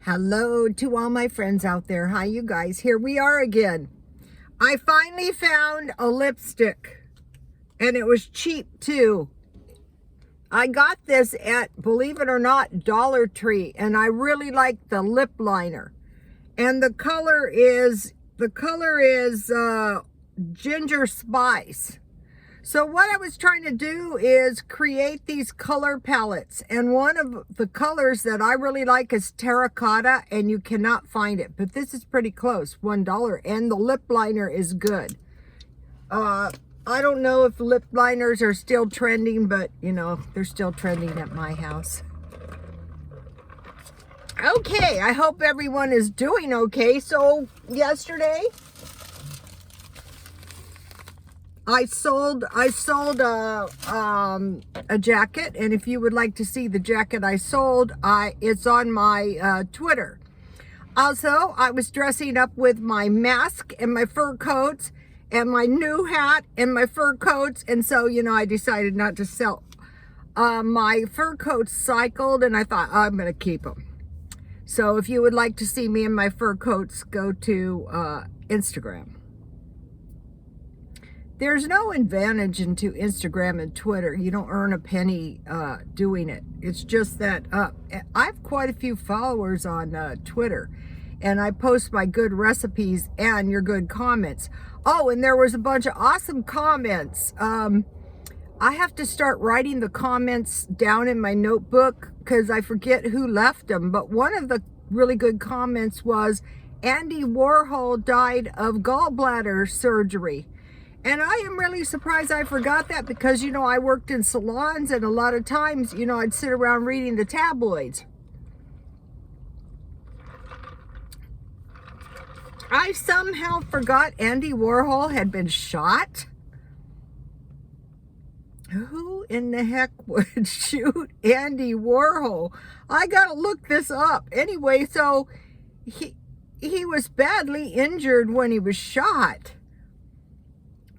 Hello to all my friends out there. Hi, you guys. Here we are again. I finally found a lipstick, and it was cheap too. I got this at, believe it or not, Dollar Tree, and I really like the lip liner. And the color is ginger spice. So what I was trying to do is create these color palettes. And one of the colors that I really like is terracotta, and you cannot find it. But this is pretty close, $1. And the lip liner is good. I don't know if lip liners are still trending, but, you know, they're still trending at my house. Okay, I hope everyone is doing okay. So yesterday, I sold a jacket, and if you would like to see the jacket I sold, it's on my Twitter. Also, I was dressing up with my mask and my fur coats and my new hat and my fur coats, and so, you know, I decided not to sell. My fur coats cycled, and I thought, I'm going to keep them. So if you would like to see me in my fur coats, go to Instagram. There's no advantage into Instagram and Twitter. You don't earn a penny doing it. It's just that I have quite a few followers on Twitter, and I post my good recipes and your good comments. Oh, and there was a bunch of awesome comments. I have to start writing the comments down in my notebook because I forget who left them. But one of the really good comments was, Andy Warhol died of gallbladder surgery. And I am really surprised I forgot that because, you know, I worked in salons, and a lot of times, you know, I'd sit around reading the tabloids. I somehow forgot Andy Warhol had been shot. Who in the heck would shoot Andy Warhol? I gotta look this up. Anyway, so he was badly injured when he was shot.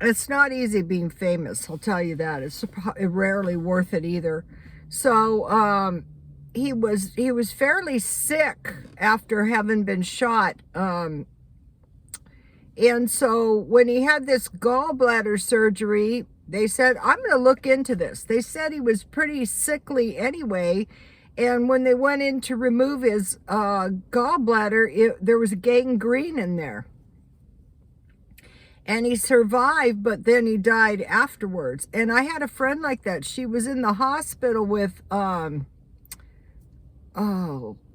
It's not easy being famous, I'll tell you that. It's rarely worth it either. So he was fairly sick after having been shot. And so when he had this gallbladder surgery, they said, I'm going to look into this. They said he was pretty sickly anyway. And when they went in to remove his gallbladder, there was gangrene in there. And he survived, but then he died afterwards. And I had a friend like that. She was in the hospital with,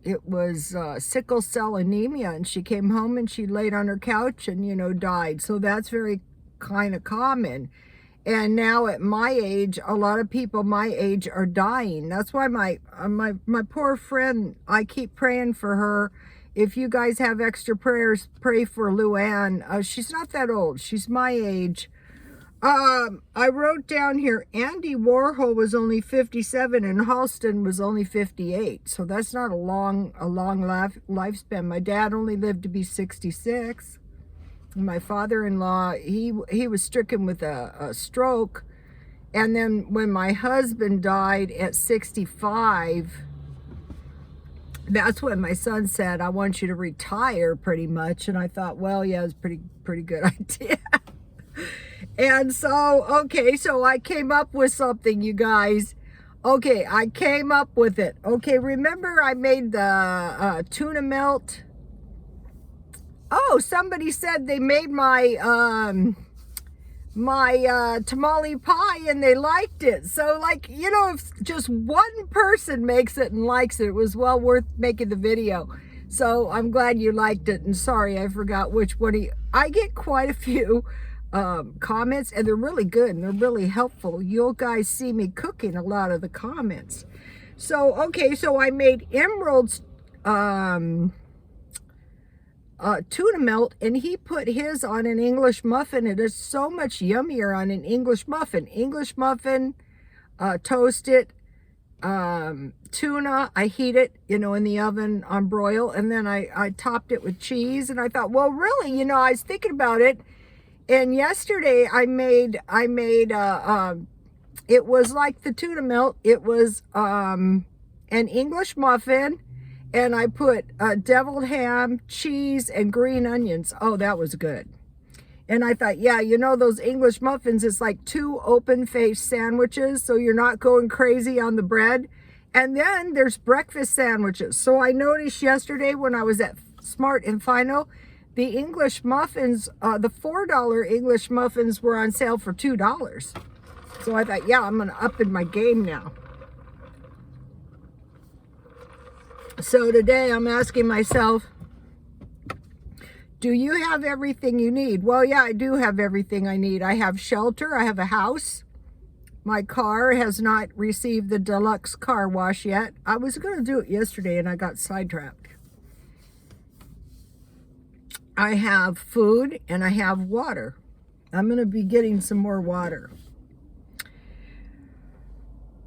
it was sickle cell anemia. And she came home and she laid on her couch and, you know, died. So that's very kind of common. And now at my age, a lot of people my age are dying. That's why my poor friend, I keep praying for her. If you guys have extra prayers, pray for Luann. She's not that old. She's my age. I wrote down here, Andy Warhol was only 57 and Halston was only 58. So that's not a long lifespan. My dad only lived to be 66. My father-in-law, he was stricken with a stroke. And then when my husband died at 65, that's when my son said, I want you to retire pretty much. And I thought, well, yeah, it's pretty good idea. And so, okay, so I came up with something, you guys. Okay, I came up with it. Okay, remember I made the tuna melt? Oh, somebody said they made my tamale pie and they liked it. So, like, you know, if just one person makes it and likes it, it was well worth making the video. So I'm glad you liked it. And sorry, I forgot which one. I get quite a few comments, and they're really good and they're really helpful. You'll guys see me cooking a lot of the comments. So, okay, so I made Emerald's tuna melt, and he put his on an English muffin. It is so much yummier on an English muffin. Toast it, tuna, I heat it, you know, in the oven on broil, and then I topped it with cheese. And I thought, well, really, you know, I was thinking about it, and yesterday I made it was like the tuna melt. It was an English muffin, And I put deviled ham, cheese, and green onions. Oh, that was good. And I thought, yeah, you know, those English muffins is like 2 open-faced sandwiches, so you're not going crazy on the bread. And then there's breakfast sandwiches. So I noticed yesterday when I was at Smart and Final, the English muffins, the $4 English muffins were on sale for $2. So I thought, yeah, I'm going to up in my game now. So today I'm asking myself, do you have everything you need? Well, yeah, I do have everything I need. I have shelter. I have a house. My car has not received the deluxe car wash yet. I was going to do it yesterday and I got sidetracked. I have food and I have water. I'm going to be getting some more water.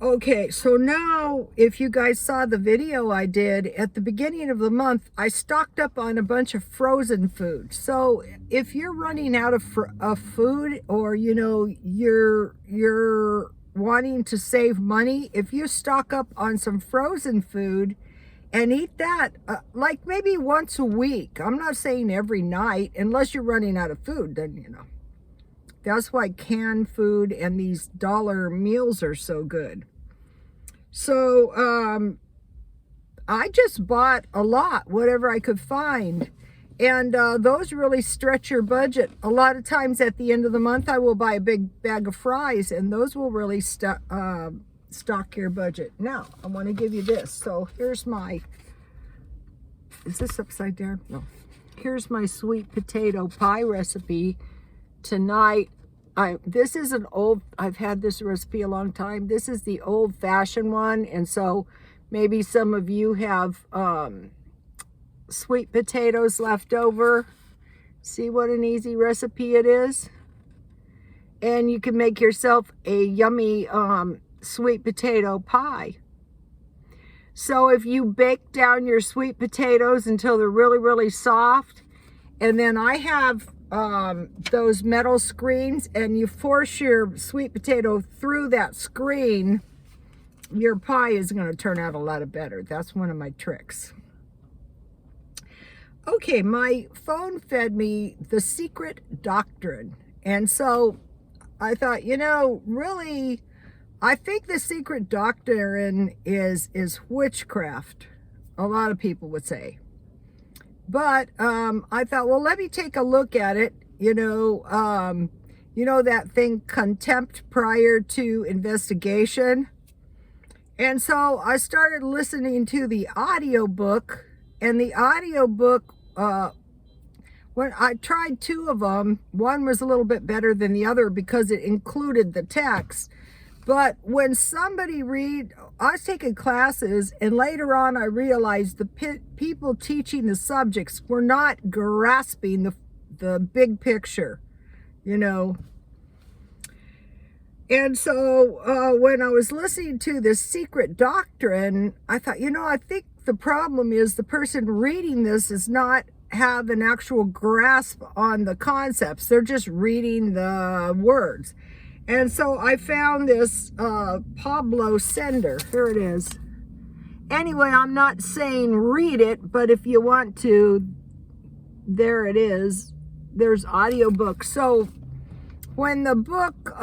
Okay, so now if you guys saw the video I did at the beginning of the month, I stocked up on a bunch of frozen food. So if you're running out of food, or you know you're wanting to save money, if you stock up on some frozen food and eat that like maybe once a week. I'm not saying every night, unless you're running out of food, then you know. That's why canned food and these dollar meals are so good. So I just bought a lot, whatever I could find. And those really stretch your budget. A lot of times at the end of the month, I will buy a big bag of fries, and those will really stock your budget. Now, I want to give you this. So here's my, is this upside down? No. Here's my sweet potato pie recipe tonight. This is an old, I've had this recipe a long time. This is the old-fashioned one, and so maybe some of you have sweet potatoes left over. See what an easy recipe it is? And you can make yourself a yummy sweet potato pie. So if you bake down your sweet potatoes until they're really, really soft, and then I have those metal screens, and you force your sweet potato through that screen, your pie is going to turn out a lot better. That's one of my tricks. Okay, my phone fed me The Secret Doctrine. And so I thought, you know, really, I think The Secret Doctrine is witchcraft, a lot of people would say. But I thought, well, let me take a look at it. You know that thing, contempt prior to investigation. And so I started listening to the audiobook, and the audiobook, when I tried 2 of them, one was a little bit better than the other because it included the text. But when somebody I was taking classes, and later on I realized the people teaching the subjects were not grasping the big picture, you know. And so when I was listening to this Secret Doctrine, I thought, you know, I think the problem is the person reading this does not have an actual grasp on the concepts. They're just reading the words. And so I found this Pablo Sender. Here it is. Anyway, I'm not saying read it, but if you want to, there it is. There's audiobooks. So when the book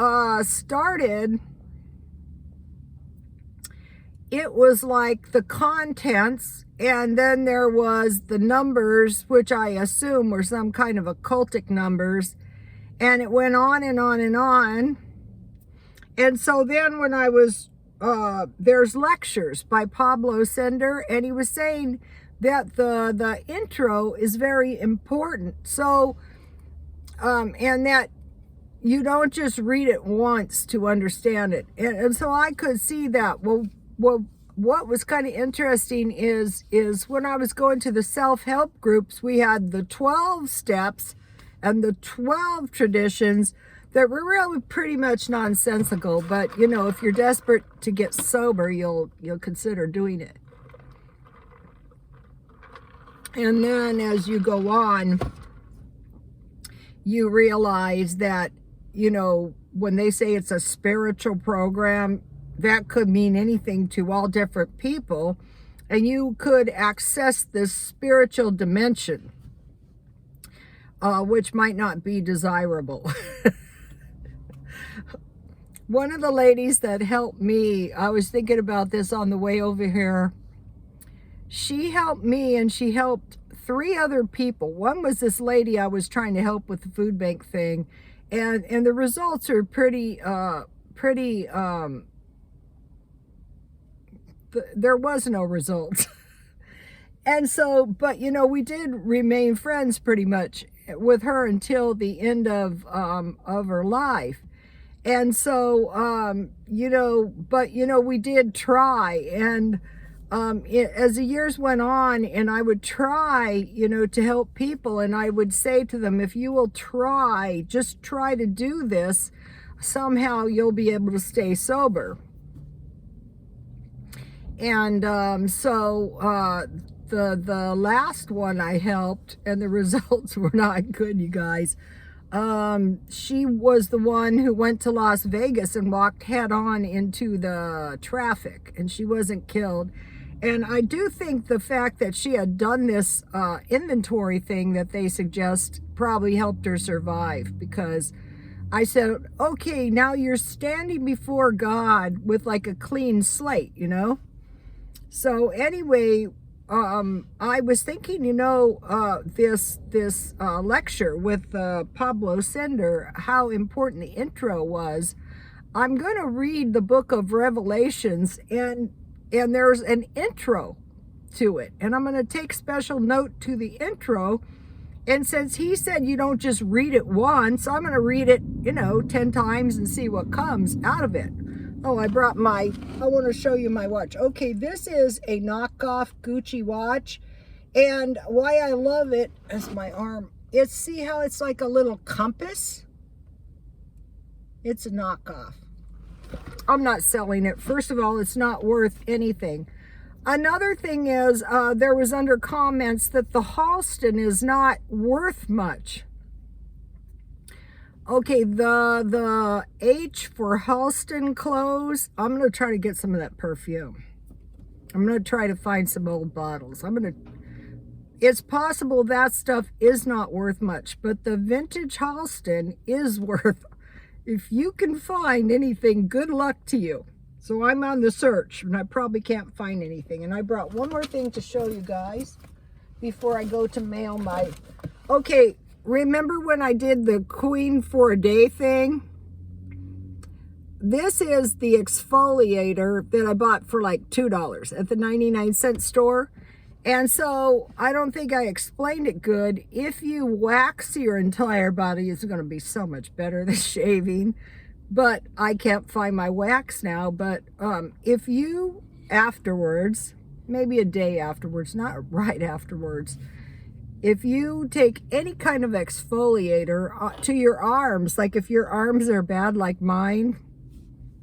started, it was like the contents, and then there was the numbers, which I assume were some kind of occultic numbers, and it went on and on and on. And so then when I was, there's lectures by Pablo Sender, and he was saying that the intro is very important. So, and that you don't just read it once to understand it. And so I could see that. Well, what was kind of interesting is when I was going to the self-help groups, we had the 12 steps and the 12 traditions that were really pretty much nonsensical. But, you know, if you're desperate to get sober, you'll consider doing it. And then as you go on, you realize that, you know, when they say it's a spiritual program, that could mean anything to all different people. and you could access this spiritual dimension, which might not be desirable. One of the ladies that helped me, I was thinking about this on the way over here. She helped me, and she helped 3 other people. One was this lady I was trying to help with the food bank thing, and the results are there was no results. And so, but you know, we did remain friends pretty much with her until the end of her life. And so, you know, but you know, we did try, and as the years went on, and I would try, you know, to help people, and I would say to them, if you will try, just try to do this, somehow you'll be able to stay sober. And the last one I helped, and the results were not good, you guys. She was the one who went to Las Vegas and walked head on into the traffic, and she wasn't killed. And I do think the fact that she had done this inventory thing that they suggest probably helped her survive, because I said, okay, now you're standing before God with like a clean slate, you know? So anyway, I was thinking, you know, this lecture with Pablo Sender, how important the intro was. I'm going to read the book of Revelations, and there's an intro to it, and I'm going to take special note to the intro. And since he said you don't just read it once, I'm going to read it, you know, 10 times and see what comes out of it. Oh, I want to show you my watch. Okay, this is a knockoff Gucci watch. And why I love it is my arm. See how it's like a little compass? It's a knockoff. I'm not selling it. First of all, it's not worth anything. Another thing is, there was under comments that the Halston is not worth much. Okay, the H for Halston clothes, I'm going to try to get some of that perfume. I'm going to try to find some old bottles. It's possible that stuff is not worth much, but the vintage Halston is worth, if you can find anything, good luck to you. So I'm on the search, and I probably can't find anything. And I brought one more thing to show you guys before I go to mail my, okay, remember when I did the Queen for a Day thing? This is the exfoliator that I bought for like $2 at the 99-cent store. And so I don't think I explained it good. If you wax your entire body, it's going to be so much better than shaving. But I can't find my wax now. But if you afterwards, maybe a day afterwards, not right afterwards, if you take any kind of exfoliator to your arms, like if your arms are bad like mine,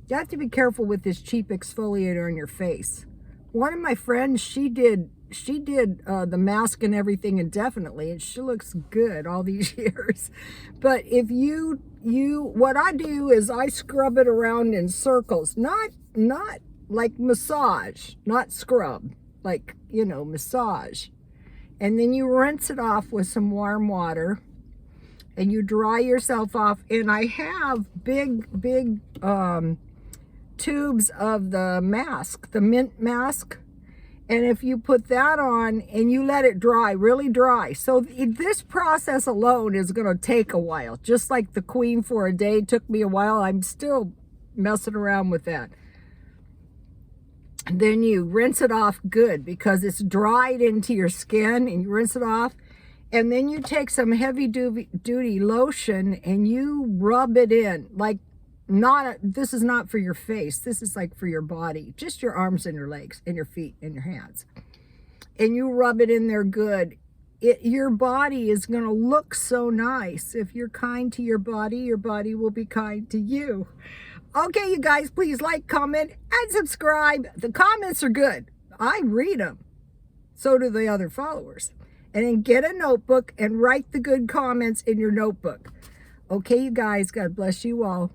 you have to be careful with this cheap exfoliator on your face. One of my friends, she did the mask and everything indefinitely, and she looks good all these years. But if what I do is I scrub it around in circles, not like massage, not scrub, like, you know, massage. And then you rinse it off with some warm water, and you dry yourself off. And I have big tubes of the mask, the mint mask. And if you put that on and you let it dry, really dry. So this process alone is going to take a while. Just like the Queen for a Day took me a while. I'm still messing around with that. Then you rinse it off good because it's dried into your skin, and you rinse it off. And then you take some heavy duty lotion and you rub it in. Like, this is not for your face. This is like for your body. Just your arms and your legs and your feet and your hands. And you rub it in there good. Your body is going to look so nice. If you're kind to your body will be kind to you. Okay, you guys, please like, comment, and subscribe. The comments are good. I read them. So do the other followers. And then get a notebook and write the good comments in your notebook. Okay, you guys, God bless you all.